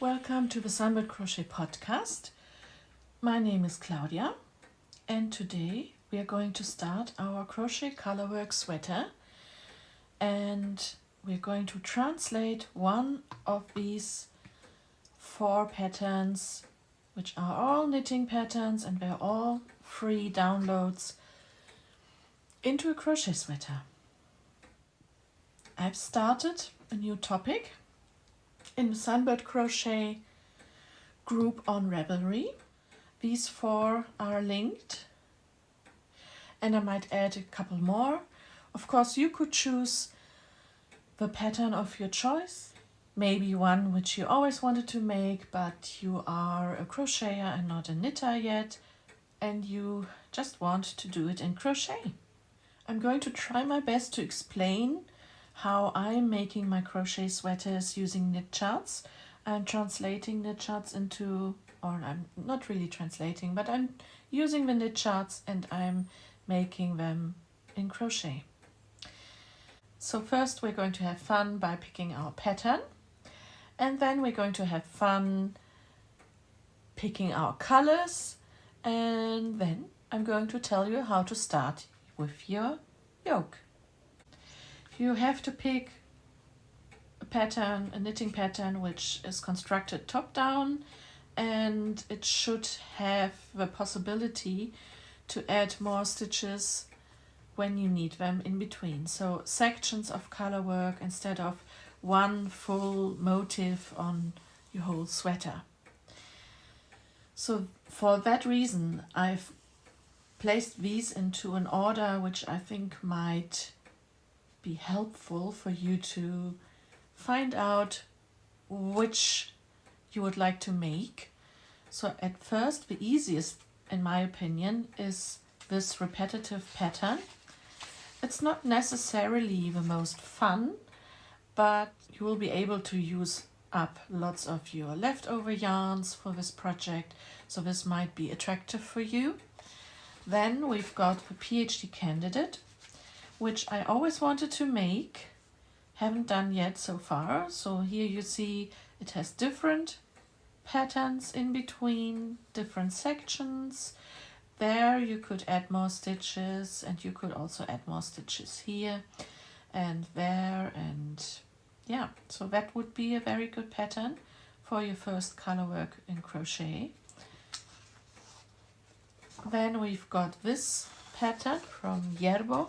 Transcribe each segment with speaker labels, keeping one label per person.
Speaker 1: Welcome to the Sunbird Crochet Podcast. My name is Claudia and today we are going to start our crochet colorwork sweater, and we're going to translate one of these 4 patterns, which are all knitting patterns and they're all free downloads, into a crochet sweater. I've started a new topic in the Sunbird Crochet group on Ravelry. These 4 are linked and I might add a couple more. Of course, you could choose the pattern of your choice, maybe one which you always wanted to make, but you are a crocheter and not a knitter yet, and you just want to do it in crochet. I'm going to try my best to explain how I'm making my crochet sweaters using knit charts. I'm translating knit charts into, or I'm not really translating, but I'm using the knit charts and I'm making them in crochet. So first we're going to have fun by picking our pattern, and then we're going to have fun picking our colors, and then I'm going to tell you how to start with your yoke. You have to pick a pattern, a knitting pattern, which is constructed top down, and it should have the possibility to add more stitches when you need them in between. So sections of color work instead of one full motif on your whole sweater. So for that reason, I've placed these into an order which I think might be helpful for you to find out which you would like to make. So at first, the easiest, in my opinion, is this repetitive pattern. It's not necessarily the most fun, but you will be able to use up lots of your leftover yarns for this project, so this might be attractive for you. Then we've got the PhD candidate, which I always wanted to make, haven't done yet so far. So here you see it has different patterns in between, different sections. There you could add more stitches, and you could also add more stitches here and there, and yeah, so that would be a very good pattern for your first color work in crochet. Then we've got this pattern from Yerbo.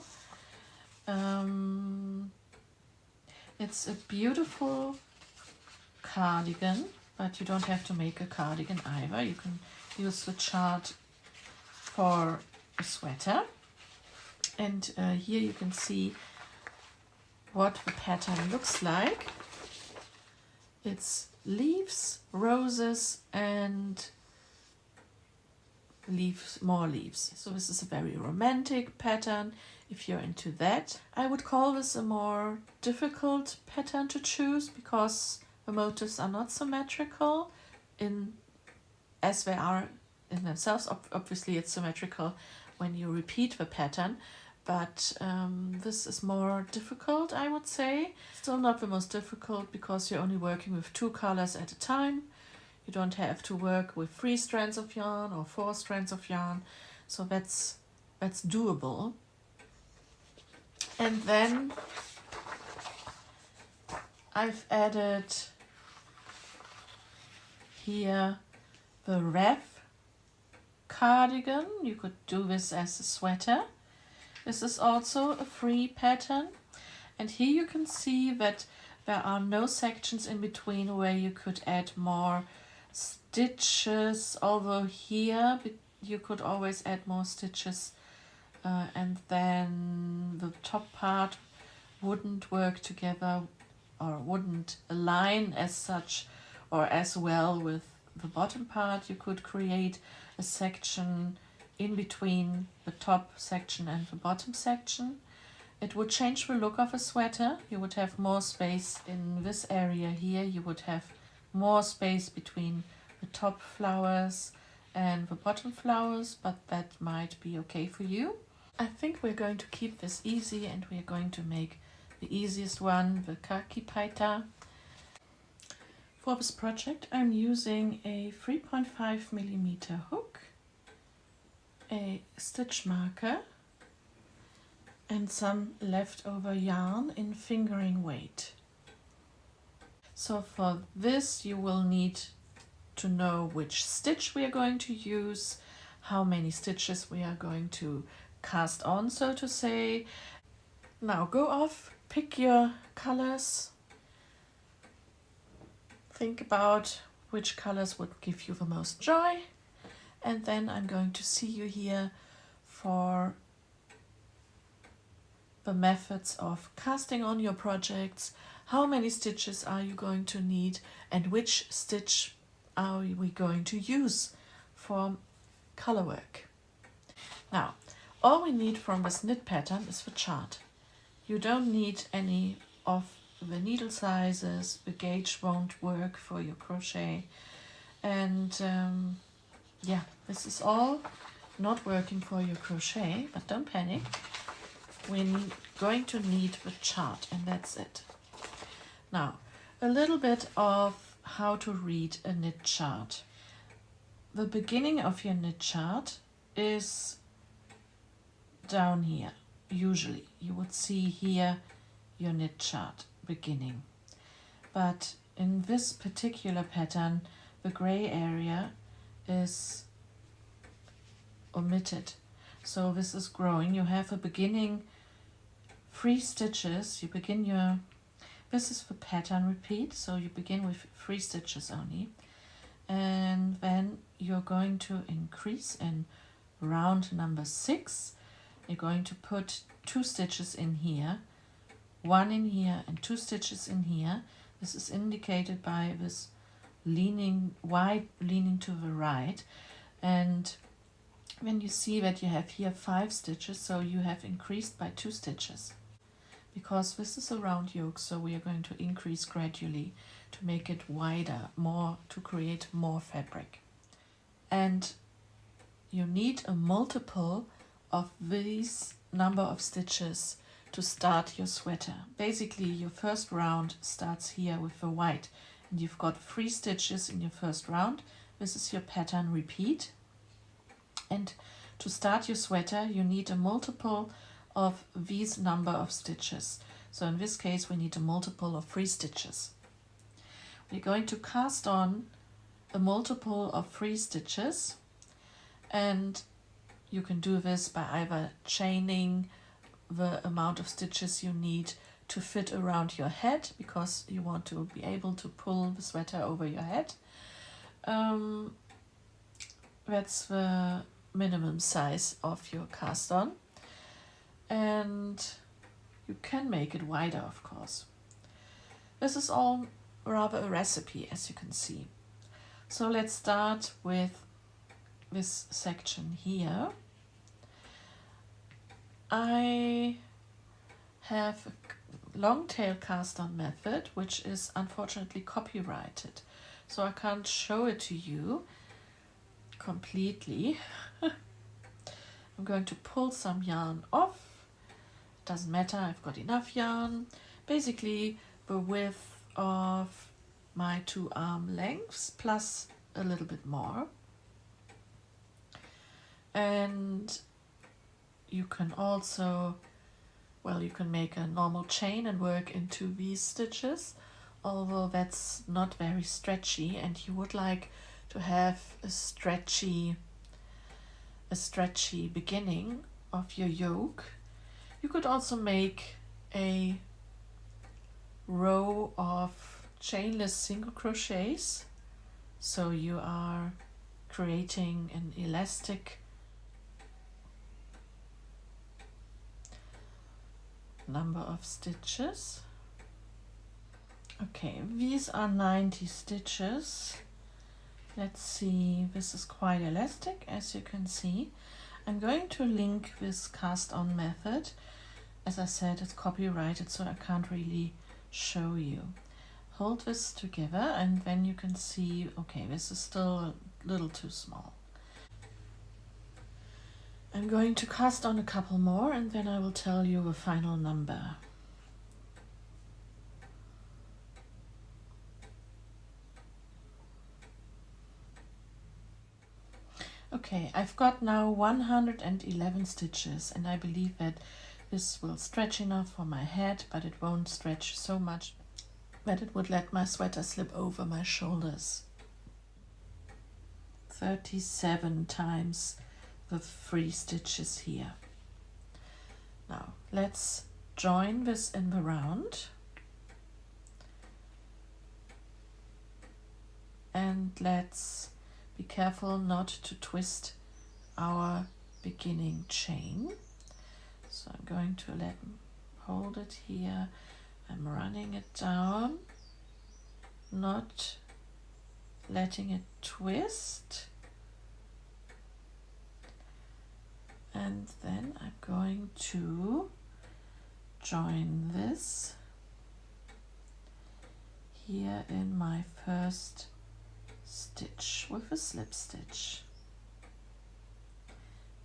Speaker 1: It's a beautiful cardigan, but you don't have to make a cardigan either. You can use the chart for a sweater, and here you can see what the pattern looks like. It's leaves, roses, and leaves, more leaves. So this is a very romantic pattern. If you're into that, I would call this a more difficult pattern to choose because the motifs are not symmetrical as they are in themselves. Obviously it's symmetrical when you repeat the pattern, but this is more difficult, I would say. Still not the most difficult because you're only working with 2 colors at a time. You don't have to work with 3 strands of yarn or 4 strands of yarn, so that's doable. And then I've added here the Rev cardigan. You could do this as a sweater. This is also a free pattern, and here you can see that there are no sections in between where you could add more stitches, although here you could always add more stitches, and then the top part wouldn't work together or wouldn't align as such or as well with the bottom part. You could create a section in between the top section and the bottom section. It would change the look of a sweater. You would have more space in this area here. You would have more space between the top flowers and the bottom flowers, but that might be okay for you. I think we're going to keep this easy, and we're going to make the easiest one, the khaki paita. For this project I'm using a 3.5mm hook, a stitch marker and some leftover yarn in fingering weight. So for this you will need to know which stitch we are going to use, how many stitches we are going to cast on, so to say. Now go off, pick your colors, think about which colors would give you the most joy, and then I'm going to see you here for the methods of casting on your projects. How many stitches are you going to need and which stitch are we going to use for color work. Now, all we need from this knit pattern is the chart. You don't need any of the needle sizes, the gauge won't work for your crochet, and yeah, this is all not working for your crochet, but don't panic. We're going to need the chart, and that's it. Now, a little bit of how to read a knit chart. The beginning of your knit chart is down here. Usually you would see here your knit chart beginning, but in this particular pattern the gray area is omitted, so this is growing. You have a beginning 3 stitches. You begin your, this is the pattern repeat, so you begin with 3 stitches only, and then you're going to increase in round number 6. You're going to put 2 stitches in here, 1 in here and 2 stitches in here. This is indicated by this leaning, wide leaning to the right, and when you see that you have here 5 stitches, so you have increased by 2 stitches. Because this is a round yoke, so we are going to increase gradually to make it wider, more, to create more fabric. And you need a multiple of these number of stitches to start your sweater. Basically your first round starts here with the white, and you've got 3 stitches in your first round. This is your pattern repeat, and to start your sweater you need a multiple of these number of stitches. So in this case we need a multiple of 3 stitches. We're going to cast on a multiple of 3 stitches, and you can do this by either chaining the amount of stitches you need to fit around your head, because you want to be able to pull the sweater over your head. That's the minimum size of your cast on, and you can make it wider, of course. This is all rather a recipe, as you can see. So let's start with this section here. I have a long tail cast on method, which is unfortunately copyrighted, so I can't show it to you completely. I'm going to pull some yarn off. Doesn't matter, I've got enough yarn. Basically the width of my 2 arm lengths plus a little bit more. And you can also, well, you can make a normal chain and work into these stitches, although that's not very stretchy, and you would like to have a stretchy beginning of your yoke. You could also make a row of chainless single crochets, so you are creating an elastic number of stitches. Okay, these are 90 stitches. Let's see, this is quite elastic, as you can see. I'm going to link this cast on method. As I said, it's copyrighted, so I can't really show you. Hold this together and then you can see, okay, this is still a little too small. I'm going to cast on a couple more and then I will tell you a final number. Okay, I've got now 111 stitches, and I believe that this will stretch enough for my head, but it won't stretch so much that it would let my sweater slip over my shoulders. 37 times the 3 stitches here. Now let's join this in the round, and let's be careful not to twist our beginning chain. So I'm going to hold it here. I'm running it down, not letting it twist. And then I'm going to join this here in my first stitch with a slip stitch.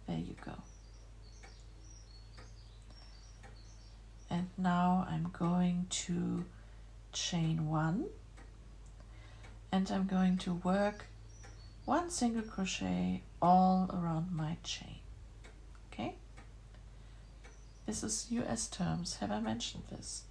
Speaker 1: There you go. And now I'm going to chain 1, and I'm going to work 1 single crochet all around my chain. Okay? This is US terms. Have I mentioned this?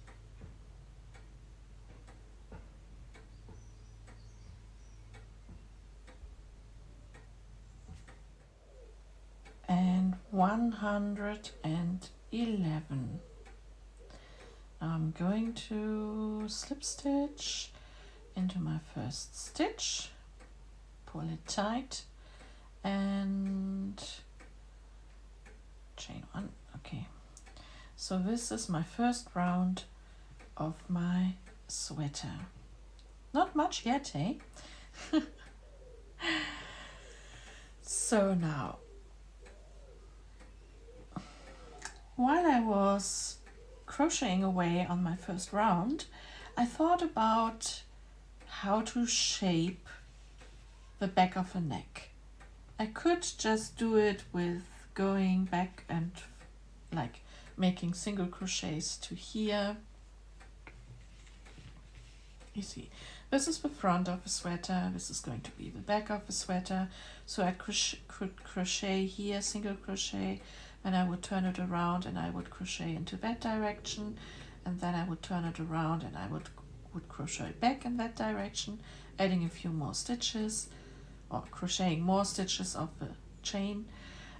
Speaker 1: And 111. I'm going to slip stitch into my first stitch, pull it tight, and chain 1. Okay, so this is my first round of my sweater. Not much yet, eh? So now, while I was crocheting away on my first round, I thought about how to shape the back of a neck. I could just do it with going back and like making single crochets to here. You see, this is the front of a sweater, this is going to be the back of a sweater. So I could crochet here, single crochet, and I would turn it around and I would crochet into that direction, and then I would turn it around and I would crochet back in that direction, adding a few more stitches or crocheting more stitches of the chain,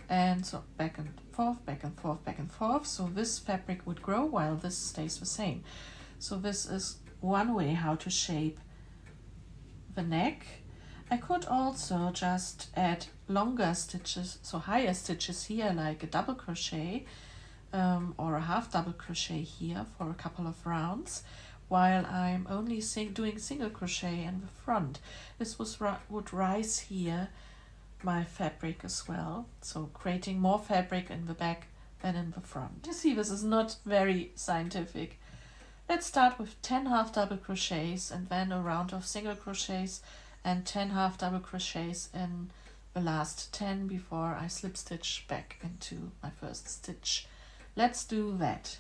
Speaker 1: and so back and forth, back and forth, back and forth. So this fabric would grow while this stays the same. So this is one way how to shape the neck. I could also just add longer stitches, so higher stitches here, like a double crochet or a half double crochet here for a couple of rounds, while I'm only doing single crochet in the front. This would rise here my fabric as well, so creating more fabric in the back than in the front. You see, this is not very scientific. Let's start with 10 half double crochets and then a round of single crochets and 10 half double crochets in the last 10 before I slip stitch back into my first stitch. Let's do that.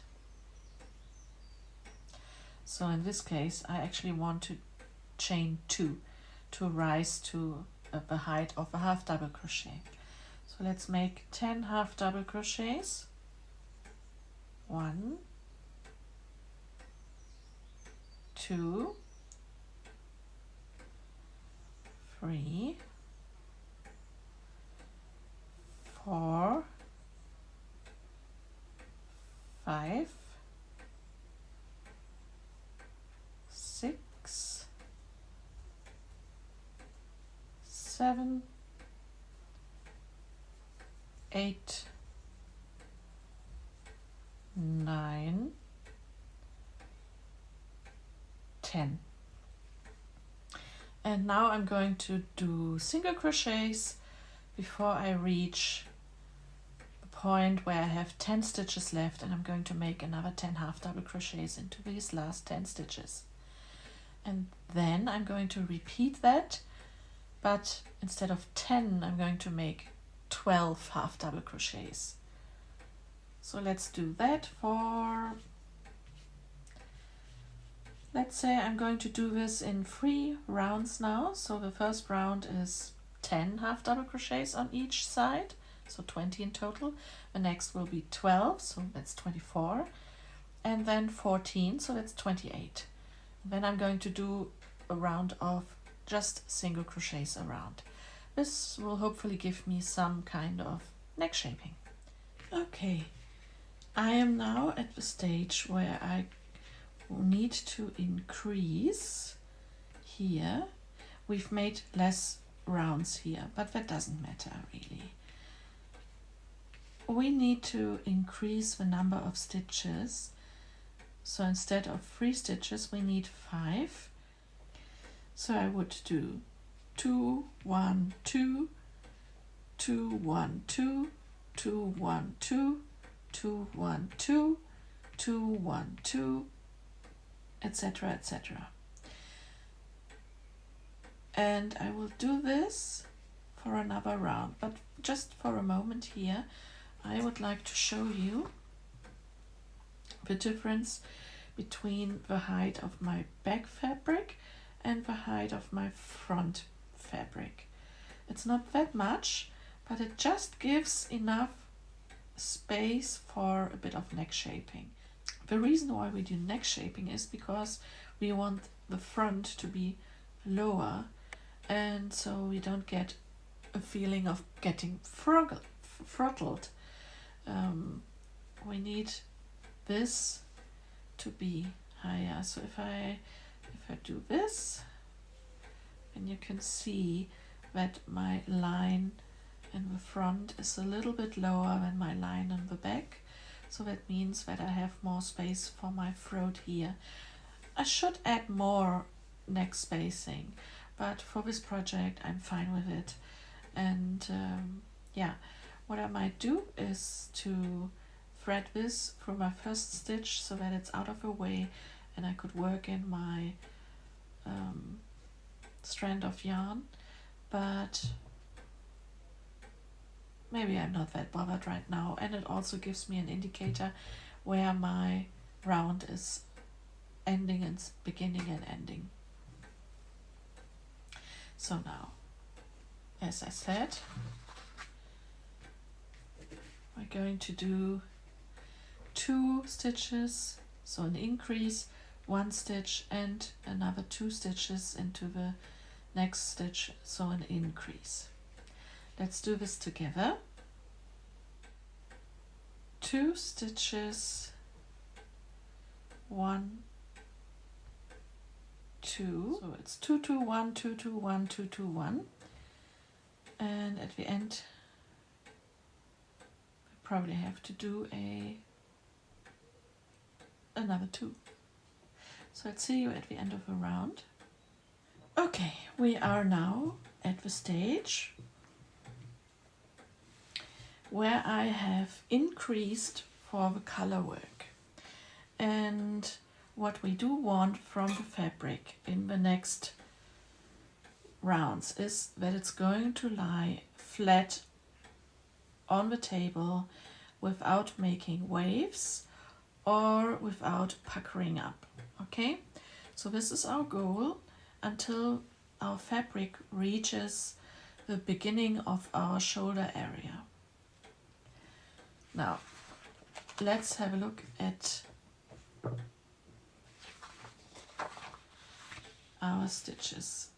Speaker 1: So in this case, I actually want to chain 2 to rise to the height of a half double crochet. So let's make 10 half double crochets. 1, 2, 3, 4, 5, 6, 7, 8, 9, 10. And now I'm going to do single crochets before I reach the point where I have 10 stitches left, and I'm going to make another 10 half double crochets into these last 10 stitches. And then I'm going to repeat that, but instead of 10 I'm going to make 12 half double crochets. So let's do that for, let's say I'm going to do this in 3 rounds now. So the first round is 10 half double crochets on each side, so 20 in total. The next will be 12, so that's 24, and then 14, so that's 28. And then I'm going to do a round of just single crochets around. This will hopefully give me some kind of neck shaping. Okay, I am now at the stage where I need to increase here. We've made less rounds here, but that doesn't matter really. We need to increase the number of stitches. So instead of 3 stitches, we need 5. So I would do 2, 1, 2, 2, 1, 2, 2, 1, 2, 2, 1, 2, 2, 1, 2, etc., etc. And I will do this for another round, but just for a moment here, I would like to show you the difference between the height of my back fabric and the height of my front fabric. It's not that much, but it just gives enough space for a bit of neck shaping. The reason why we do neck shaping is because we want the front to be lower, and so we don't get a feeling of getting throttled. We need this to be higher. So if I do this, then you can see that my line in the front is a little bit lower than my line in the back. So that means that I have more space for my throat here. I should add more neck spacing, but for this project I'm fine with it. And yeah, what I might do is to thread this through my first stitch so that it's out of the way and I could work in my strand of yarn, but maybe I'm not that bothered right now, and it also gives me an indicator where my round is ending and beginning and ending. So now, as I said, we're going to do 2 stitches, so an increase, 1 stitch and another 2 stitches into the next stitch, so an increase. Let's do this together. 2 stitches, 1, 2, so it's 2, 2, 1, 2, 2, 1, 2, 2, 1, and at the end we probably have to do another 2. So I'll see you at the end of the round. Okay, we are now at the stage where I have increased for the color work. And what we do want from the fabric in the next rounds is that it's going to lie flat on the table without making waves or without puckering up. Okay, so this is our goal until our fabric reaches the beginning of our shoulder area. Now, let's have a look at our stitches.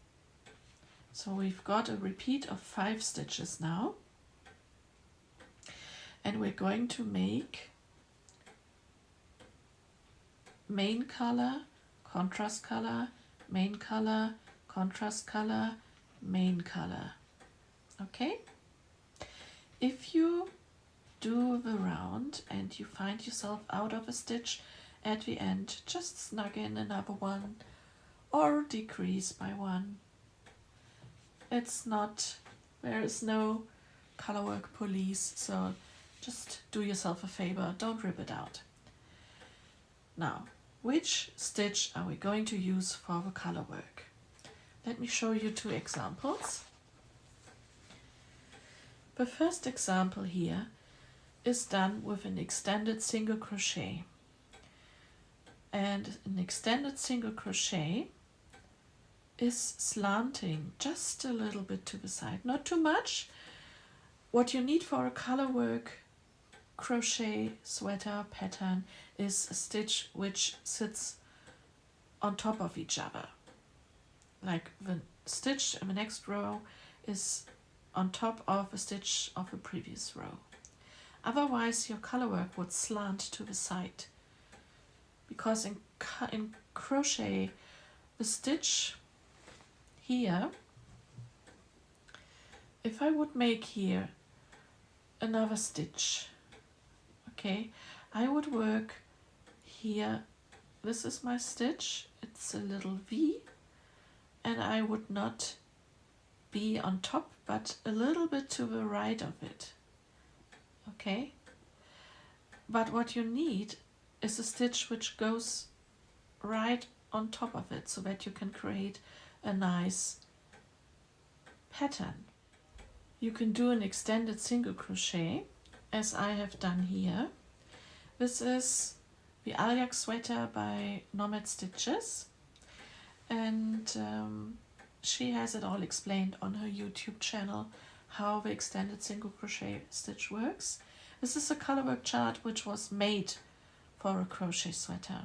Speaker 1: So we've got a repeat of 5 stitches now, and we're going to make main color, contrast color, main color, contrast color, main color. Okay? If you do the round and you find yourself out of a stitch at the end, just snug in another one or decrease by 1. It's not, there is no color work police, so just do yourself a favor, don't rip it out. Now, which stitch are we going to use for the color work? Let me show you 2 examples. The first example here is done with an extended single crochet, and an extended single crochet is slanting just a little bit to the side, not too much. What you need for a colorwork crochet sweater pattern is a stitch which sits on top of each other. Like the stitch in the next row is on top of a stitch of the previous row. Otherwise your colorwork would slant to the side. Because in crochet, the stitch here, if I would make here another stitch, okay, I would work here, this is my stitch, it's a little V, and I would not be on top, but a little bit to the right of it, okay? But what you need is a stitch which goes right on top of it so that you can create a nice pattern. You can do an extended single crochet as I have done here. This is the Alyak sweater by Nomad Stitches, and she has it all explained on her YouTube channel how the extended single crochet stitch works. This is a colorwork chart which was made for a crochet sweater.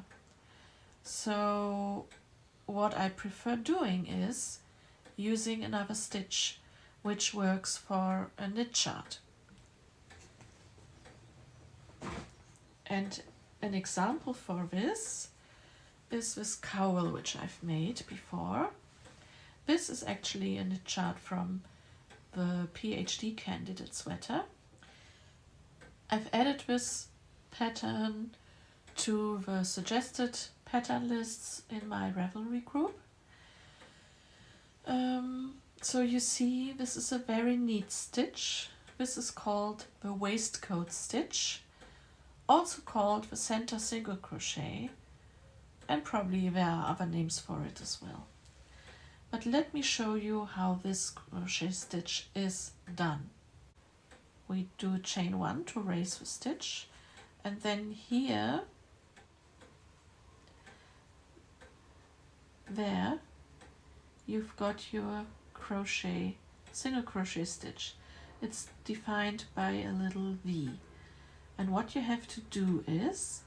Speaker 1: So what I prefer doing is using another stitch which works for a knit chart. And an example for this is this cowl which I've made before. This is actually a knit chart from the PhD candidate sweater. I've added this pattern to the suggested pattern lists in my Ravelry group. So you see, this is a very neat stitch. This is called the waistcoat stitch, also called the center single crochet, and probably there are other names for it as well. But let me show you how this crochet stitch is done. We do chain 1 to raise the stitch, and then here, there, you've got your crochet, single crochet stitch. It's defined by a little V. And what you have to do is,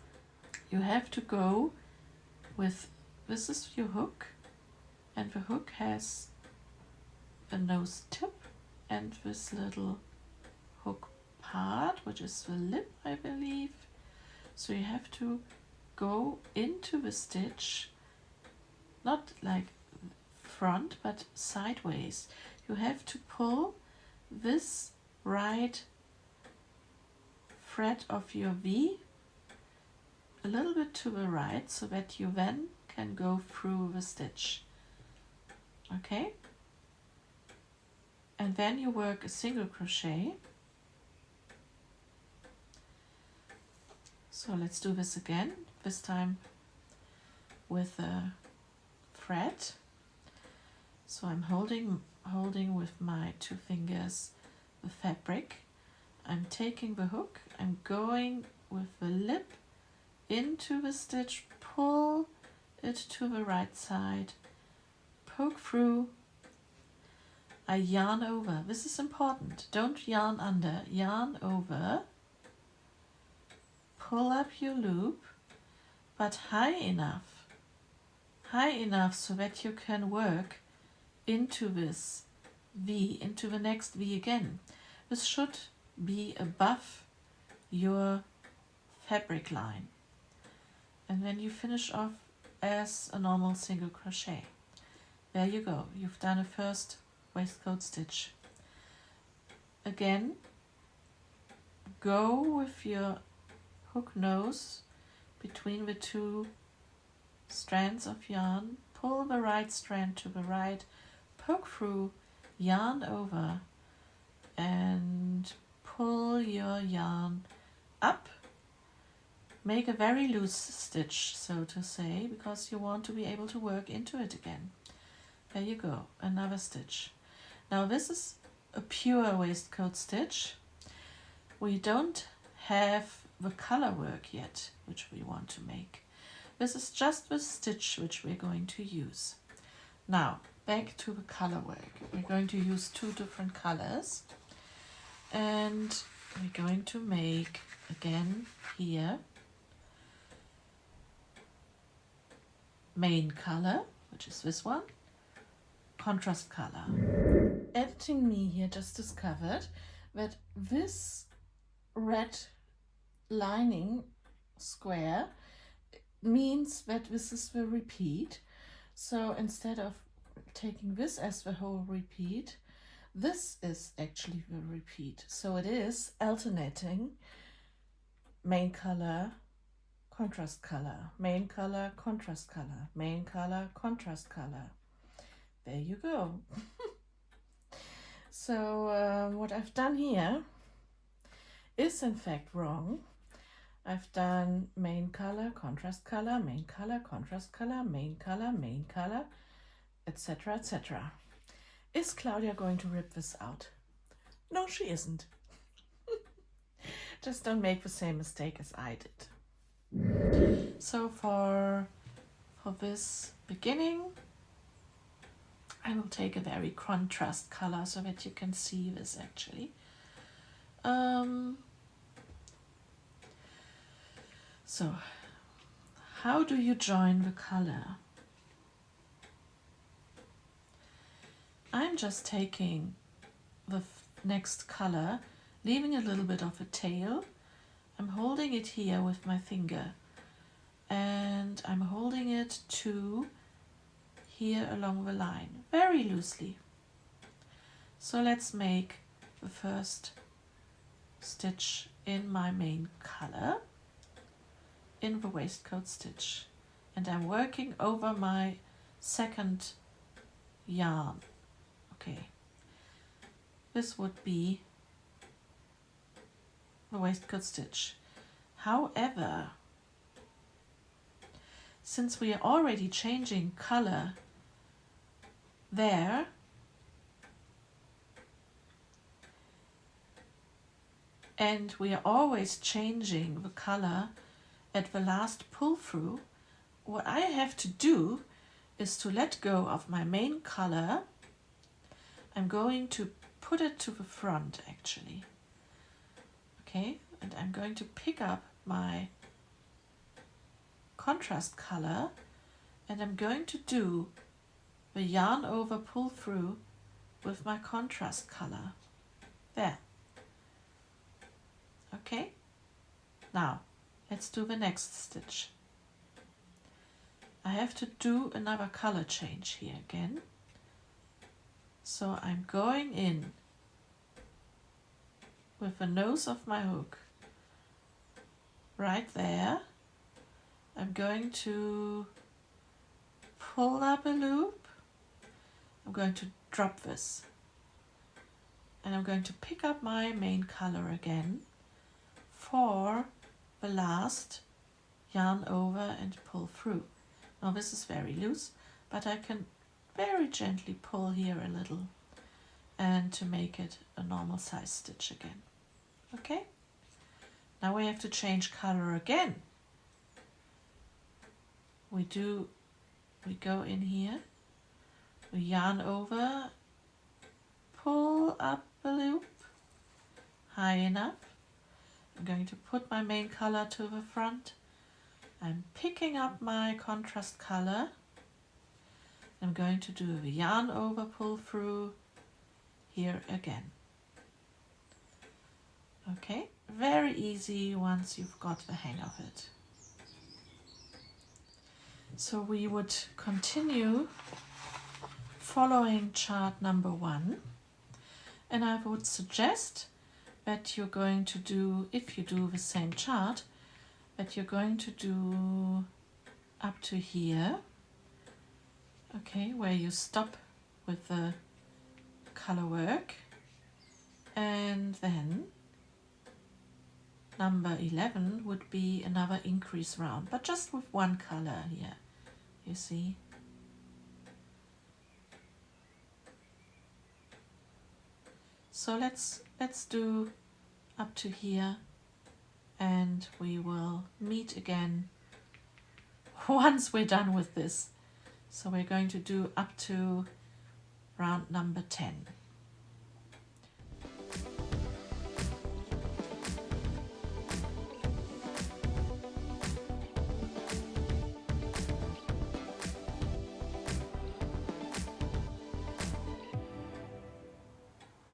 Speaker 1: you have to go with, this is your hook, and the hook has a nose tip and this little hook part, which is the lip, I believe. So you have to go into the stitch, not like front, but sideways. You have to pull this right thread of your V a little bit to the right so that you then can go through the stitch. Okay? And then you work a single crochet. So let's do this again, this time with a thread. So I'm holding with my 2 fingers the fabric. I'm taking the hook, I'm going with the lip into the stitch, pull it to the right side, poke through, I yarn over. This is important, don't yarn under, yarn over, pull up your loop, but high enough so that you can work into this V, into the next V again. This should be above your fabric line. And then you finish off as a normal single crochet. There you go, you've done a first waistcoat stitch. Again, go with your hook nose between the 2 strands of yarn, pull the right strand to the right, poke through, yarn over, and pull your yarn up. Make a very loose stitch, so to say, because you want to be able to work into it again. There you go, another stitch. Now this is a pure waistcoat stitch. We don't have the color work yet, which we want to make. This is just the stitch which we're going to use. Now, back to the color work. We're going to use 2 different colors, and we're going to make again here main color, which is this one, contrast color. Editing me here just discovered that this red lining square means that this is the repeat. So instead of taking this as the whole repeat, this is actually the repeat. So it is alternating main color, contrast color, main color, contrast color, main color, contrast color. There you go. So what I've done here is in fact wrong. I've done main color, contrast color, main color, contrast color, main color, etc., etc. Is Claudia going to rip this out? No, she isn't. Just don't make the same mistake as I did. So for this beginning, I will take a very contrast color so that you can see this actually. So, how do you join the color? I'm just taking the next color, leaving a little bit of a tail. I'm holding it here with my finger, and I'm holding it to here along the line, very loosely. So let's make the first stitch in my main color in the waistcoat stitch, and I'm working over my second yarn. Okay, this would be the waistcoat stitch. However, since we are already changing color there, and we are always changing the color at the last pull through, what I have to do is to let go of my main color. I'm going to put it to the front actually. Okay, and I'm going to pick up my contrast color, and I'm going to do the yarn over pull through with my contrast color. There. Okay, now let's do the next stitch. I have to do another color change here again. So I'm going in with the nose of my hook right there. I'm going to pull up a loop. I'm going to drop this, and I'm going to pick up my main color again for the last yarn over and pull through. Now this is very loose, but I can very gently pull here a little and to make it a normal size stitch again. Okay, now we have to change color again. We go in here, we yarn over, pull up a loop high enough. I'm going to put my main color to the front. I'm picking up my contrast color. I'm going to do the yarn over pull through here again. Okay, very easy once you've got the hang of it. So we would continue following chart number 1, and I would suggest that you're going to do, if you do the same chart, that you're going to do up to here, okay, where you stop with the color work, and then number 11 would be another increase round, but just with one color here, you see. So let's do up to here, and we will meet again once we're done with this. So we're going to do up to round number 10.